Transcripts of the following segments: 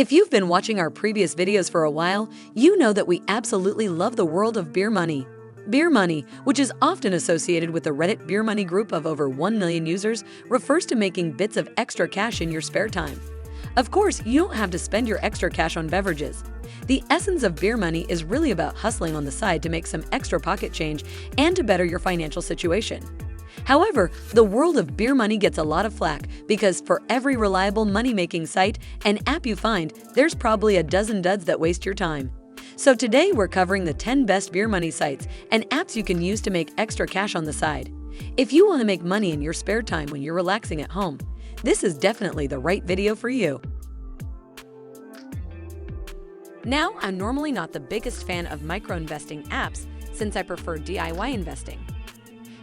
If you've been watching our previous videos for a while, you know that we absolutely love the world of Beermoney. Beermoney, which is often associated with the Reddit Beermoney group of over 1 million users, refers to making bits of extra cash in your spare time. Of course, you don't have to spend your extra cash on beverages. The essence of Beermoney is really about hustling on the side to make some extra pocket change and to better your financial situation. However, the world of Beermoney gets a lot of flack because for every reliable money-making site and app you find, there's probably a dozen duds that waste your time. So today we're covering the 10 best Beermoney sites and apps you can use to make extra cash on the side. If you want to make money in your spare time when you're relaxing at home, this is definitely the right video for you. Now, I'm normally not the biggest fan of micro-investing apps since I prefer DIY investing.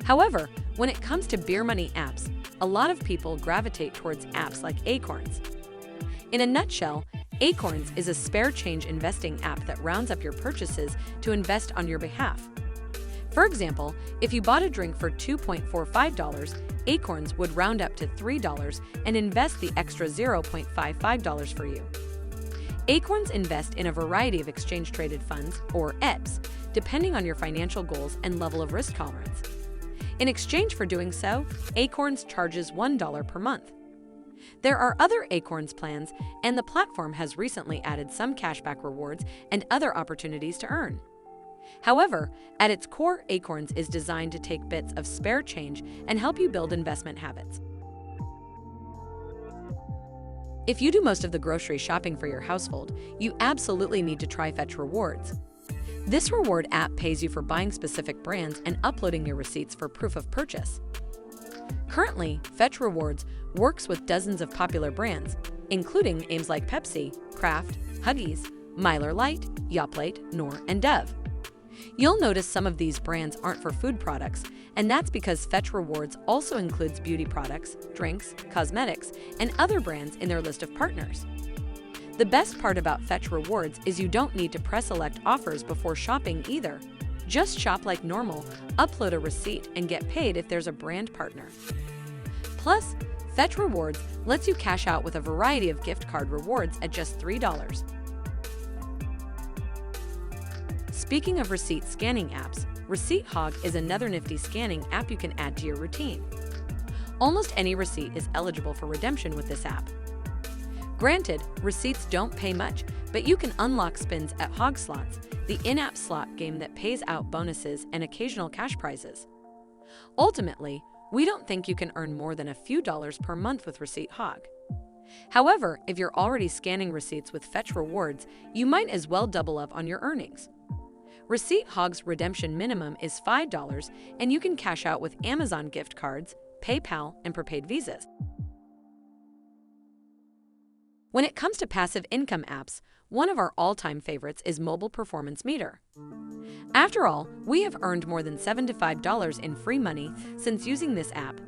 However, when it comes to Beermoney apps, a lot of people gravitate towards apps like Acorns. In a nutshell, Acorns is a spare change investing app that rounds up your purchases to invest on your behalf. For example, if you bought a drink for $2.45, Acorns would round up to $3 and invest the extra $0.55 for you. Acorns invest in a variety of exchange-traded funds, or ETFs, depending on your financial goals and level of risk tolerance. In exchange for doing so, Acorns charges $1 per month. There are other Acorns plans, and the platform has recently added some cashback rewards and other opportunities to earn. However, at its core, Acorns is designed to take bits of spare change and help you build investment habits. If you do most of the grocery shopping for your household, you absolutely need to try Fetch Rewards. This reward app pays you for buying specific brands and uploading your receipts for proof of purchase. Currently, Fetch Rewards works with dozens of popular brands, including names like Pepsi, Kraft, Huggies, Miller Lite, Yoplait, Knorr, and Dove. You'll notice some of these brands aren't for food products, and that's because Fetch Rewards also includes beauty products, drinks, cosmetics, and other brands in their list of partners. The best part about Fetch Rewards is you don't need to press select offers before shopping either. Just shop like normal, upload a receipt, and get paid if there's a brand partner. Plus, Fetch Rewards lets you cash out with a variety of gift card rewards at just $3. Speaking of receipt scanning apps, Receipt Hog is another nifty scanning app you can add to your routine. Almost any receipt is eligible for redemption with this app. Granted, receipts don't pay much, but you can unlock spins at Hog Slots, the in-app slot game that pays out bonuses and occasional cash prizes. Ultimately, we don't think you can earn more than a few dollars per month with Receipt Hog. However, if you're already scanning receipts with Fetch Rewards, you might as well double up on your earnings. Receipt Hog's redemption minimum is $5, and you can cash out with Amazon gift cards, PayPal, and prepaid visas. When it comes to passive income apps, one of our all-time favorites is Mobile Performance Meter. After all, we have earned more than $75 in free money since using this app,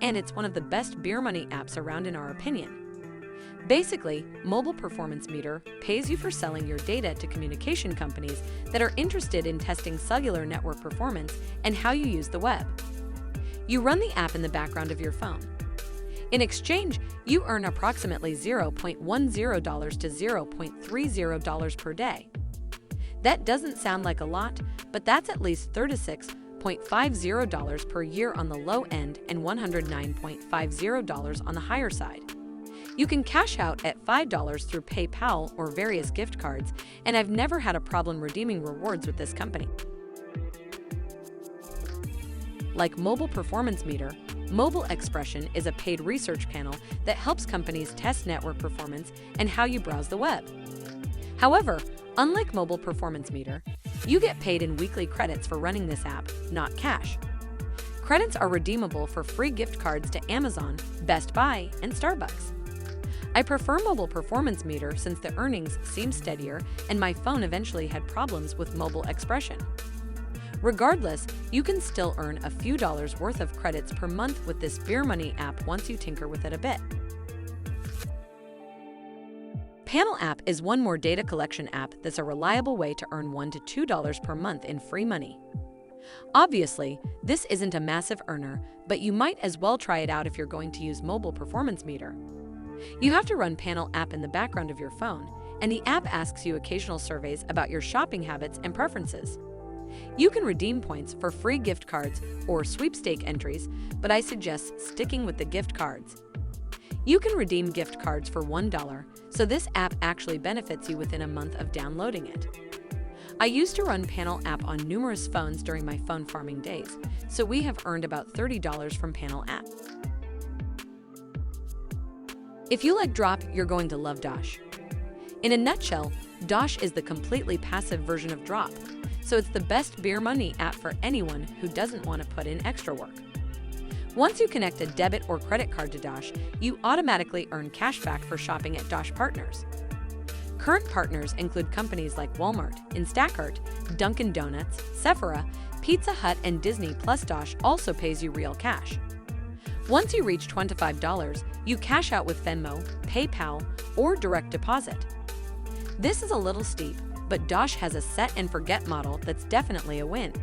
and it's one of the best Beermoney apps around in our opinion. Basically, Mobile Performance Meter pays you for selling your data to communication companies that are interested in testing cellular network performance and how you use the web. You run the app in the background of your phone. In exchange, you earn approximately $0.10 to $0.30 per day. That doesn't sound like a lot, but that's at least $36.50 per year on the low end and $109.50 on the higher side. You can cash out at $5 through PayPal or various gift cards, and I've never had a problem redeeming rewards with this company. Like Mobile Performance Meter, Mobile Expression is a paid research panel that helps companies test network performance and how you browse the web. However, unlike Mobile Performance Meter, you get paid in weekly credits for running this app, not cash. Credits are redeemable for free gift cards to Amazon, Best Buy, and Starbucks. I prefer Mobile Performance Meter since the earnings seem steadier and my phone eventually had problems with Mobile Expression. Regardless, you can still earn a few dollars worth of credits per month with this Beermoney app once you tinker with it a bit. Panel App is one more data collection app that's a reliable way to earn $1 to $2 per month in free money. Obviously, this isn't a massive earner, but you might as well try it out if you're going to use Mobile Performance Meter. You have to run Panel app in the background of your phone, and the app asks you occasional surveys about your shopping habits and preferences. You can redeem points for free gift cards or sweepstake entries, but I suggest sticking with the gift cards. You can redeem gift cards for $1, so this app actually benefits you within a month of downloading it. I used to run Panel app on numerous phones during my phone farming days, so we have earned about $30 from Panel app. If you like drop, you're going to love Dosh. In a nutshell, Dosh is the completely passive version of drop, so it's the best Beermoney app for anyone who doesn't want to put in extra work. Once you connect a debit or credit card to Dosh, you automatically earn cashback for shopping at Dosh partners. Current partners include companies like Walmart, Instacart, Dunkin' Donuts, Sephora, Pizza Hut, and Disney, plus Dosh also pays you real cash. Once you reach $25, you cash out with Venmo, PayPal, or direct deposit. This is a little steep, but Dosh has a set and forget model that's definitely a win.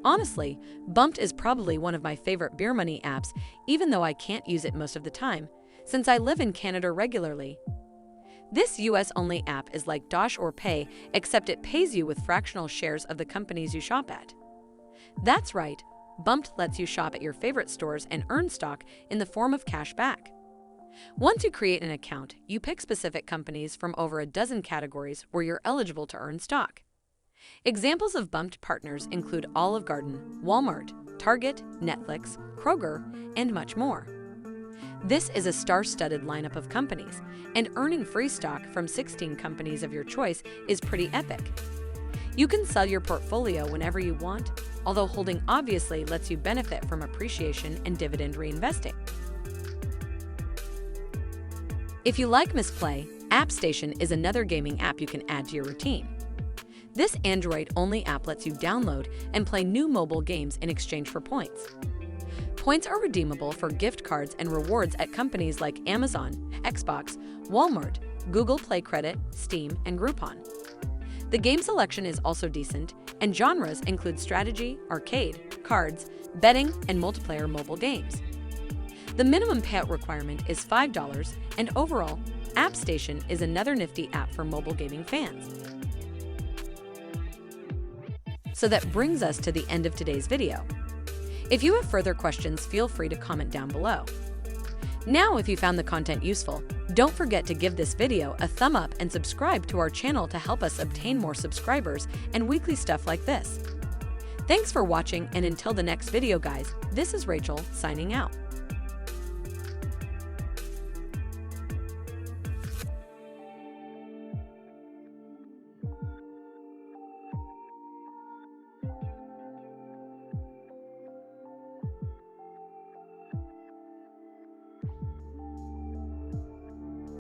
Honestly, Bumped is probably one of my favorite Beermoney apps, even though I can't use it most of the time, since I live in Canada regularly. This US-only app is like Dosh or Pay, except it pays you with fractional shares of the companies you shop at. That's right, Bumped lets you shop at your favorite stores and earn stock in the form of cash back. Once you create an account, you pick specific companies from over a dozen categories where you're eligible to earn stock. Examples of Bumped partners include Olive Garden, Walmart, Target, Netflix, Kroger, and much more. This is a star-studded lineup of companies, and earning free stock from 16 companies of your choice is pretty epic. You can sell your portfolio whenever you want, although holding obviously lets you benefit from appreciation and dividend reinvesting. If you like misplay, AppStation is another gaming app you can add to your routine. This Android-only app lets you download and play new mobile games in exchange for points. Points are redeemable for gift cards and rewards at companies like Amazon, Xbox, Walmart, Google Play Credit, Steam, and Groupon. The game selection is also decent, and genres include strategy, arcade, cards, betting, and multiplayer mobile games. The minimum payout requirement is $5, and overall, AppStation is another nifty app for mobile gaming fans. So that brings us to the end of today's video. If you have further questions, feel free to comment down below. Now, if you found the content useful, don't forget to give this video a thumb up and subscribe to our channel to help us obtain more subscribers and weekly stuff like this. Thanks for watching, and until the next video guys, this is Rachel signing out.